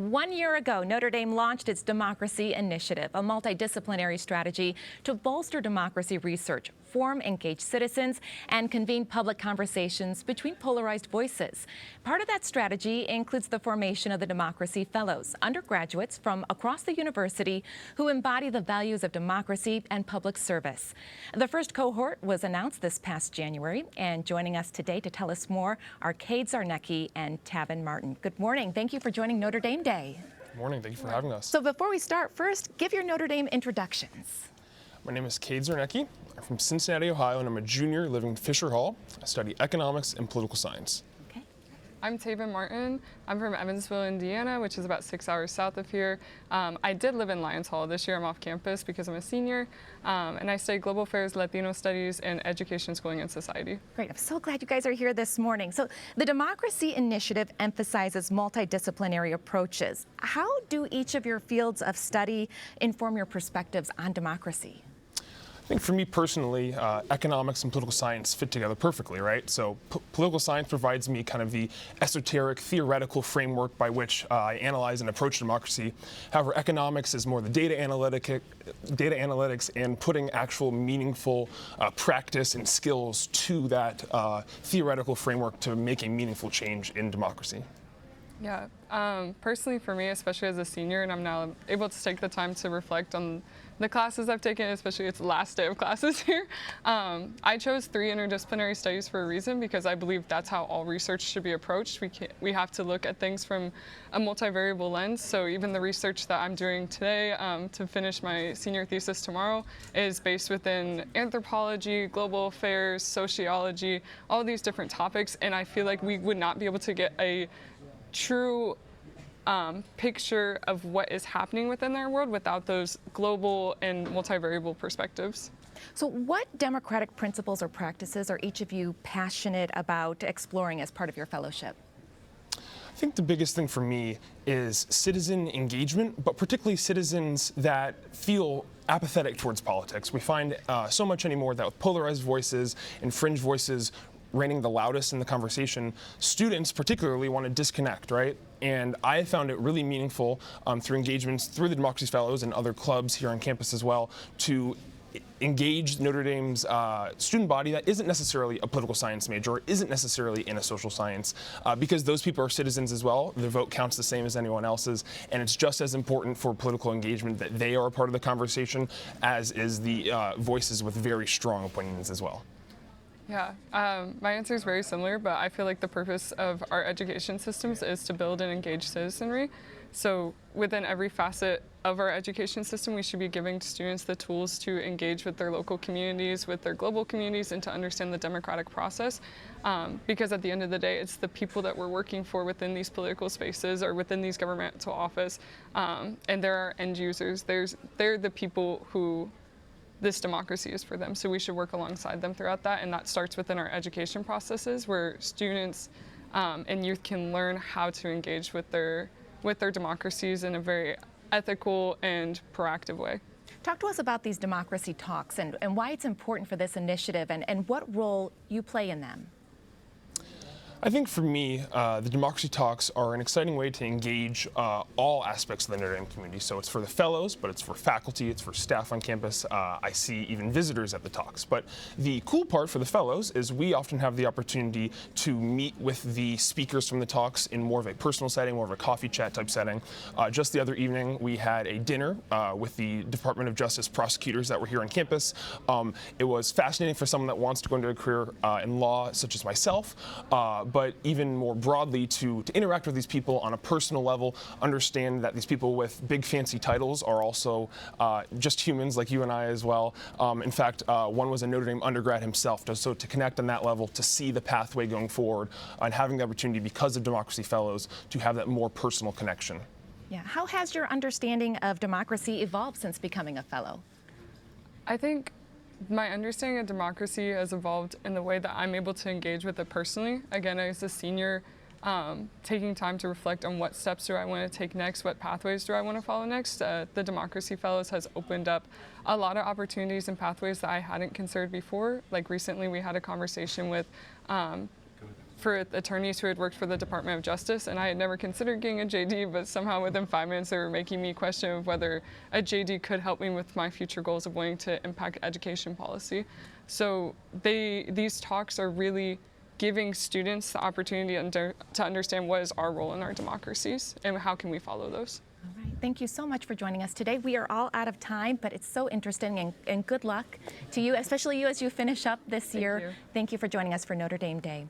1 year ago, Notre Dame launched its Democracy Initiative, a multidisciplinary strategy to bolster democracy research, form engaged citizens, and convene public conversations between polarized voices. Part of that strategy includes the formation of the Democracy Fellows, undergraduates from across the university who embody the values of democracy and public service. The first cohort was announced this past January, and joining us today to tell us more are Cade Czarnecki and Tavin Martin. Good morning. Thank you for joining Notre Dame Day. Good morning. Thank you for having us. So before we start, first, give your Notre Dame introductions. My name is Cade Czarnecki. I'm from Cincinnati, Ohio, and I'm a junior living in Fisher Hall. I study economics and political science. Okay. I'm Tavin Martin. I'm from Evansville, Indiana, which is about 6 hours south of here. I did live in Lyons Hall. This year I'm off campus because I'm a senior, and I study global affairs, Latino studies, and education, schooling, and society. Great. I'm so glad you guys are here this morning. So the Democracy Initiative emphasizes multidisciplinary approaches. How do each of your fields of study inform your perspectives on democracy? I think for me personally, economics and political science fit together perfectly, right? So political science provides me kind of the esoteric, theoretical framework by which I analyze and approach democracy. However, economics is more the data analytics and putting actual meaningful practice and skills to that theoretical framework to make a meaningful change in democracy. Yeah, personally for me, especially as a senior, and I'm now able to take the time to reflect on the classes I've taken, especially it's the last day of classes here. I chose 3 interdisciplinary studies for a reason, because I believe that's how all research should be approached. We have to look at things from a multivariable lens. So even the research that I'm doing today to finish my senior thesis tomorrow is based within anthropology, global affairs, sociology, all these different topics. And I feel like we would not be able to get a true picture of what is happening within our world without those global and multivariable perspectives. So what democratic principles or practices are each of you passionate about exploring as part of your fellowship? I think the biggest thing for me is citizen engagement, but particularly citizens that feel apathetic towards politics. We find so much anymore that with polarized voices and fringe voices reigning the loudest in the conversation, students particularly want to disconnect, right? And I found it really meaningful through engagements through the Democracy Fellows and other clubs here on campus as well to engage Notre Dame's student body that isn't necessarily a political science major or isn't necessarily in a social science, because those people are citizens as well. Their vote counts the same as anyone else's, and it's just as important for political engagement that they are a part of the conversation as is the voices with very strong opinions as well. Yeah, my answer is very similar, but I feel like the purpose of our education systems is to build and engage citizenry. So within every facet of our education system, we should be giving students the tools to engage with their local communities, with their global communities, and to understand the democratic process. Because at the end of the day, it's the people that we're working for within these political spaces or within these governmental office, and there are end users. They're the people who this democracy is for them, so we should work alongside them throughout that, and that starts within our education processes where students and youth can learn how to engage with their democracies in a very ethical and proactive way. Talk to us about these democracy talks and why it's important for this initiative and what role you play in them. I think for me, the Democracy Talks are an exciting way to engage all aspects of the Notre Dame community. So it's for the fellows, but it's for faculty, it's for staff on campus. I see even visitors at the talks. But the cool part for the fellows is we often have the opportunity to meet with the speakers from the talks in more of a personal setting, more of a coffee chat type setting. Just the other evening, we had a dinner with the Department of Justice prosecutors that were here on campus. It was fascinating for someone that wants to go into a career in law, such as myself. But even more broadly to interact with these people on a personal level, understand that these people with big fancy titles are also just humans like you and I as well. In fact, one was a Notre Dame undergrad himself, so to connect on that level, to see the pathway going forward, and having the opportunity because of Democracy Fellows to have that more personal connection. Yeah. How has your understanding of democracy evolved since becoming a fellow? I think my understanding of democracy has evolved in the way that I'm able to engage with it personally. Again, as a senior, taking time to reflect on what steps do I want to take next, what pathways do I want to follow next. The Democracy Fellows has opened up a lot of opportunities and pathways that I hadn't considered before. Like recently we had a conversation with for attorneys who had worked for the Department of Justice, and I had never considered getting a JD, but somehow within 5 minutes they were making me question whether a JD could help me with my future goals of wanting to impact education policy. So these talks are really giving students the opportunity to understand what is our role in our democracies and how can we follow those. All right. Thank you so much for joining us today. We are all out of time, but it's so interesting, and good luck to you, especially you as you finish up this year. You. Thank you for joining us for Notre Dame Day.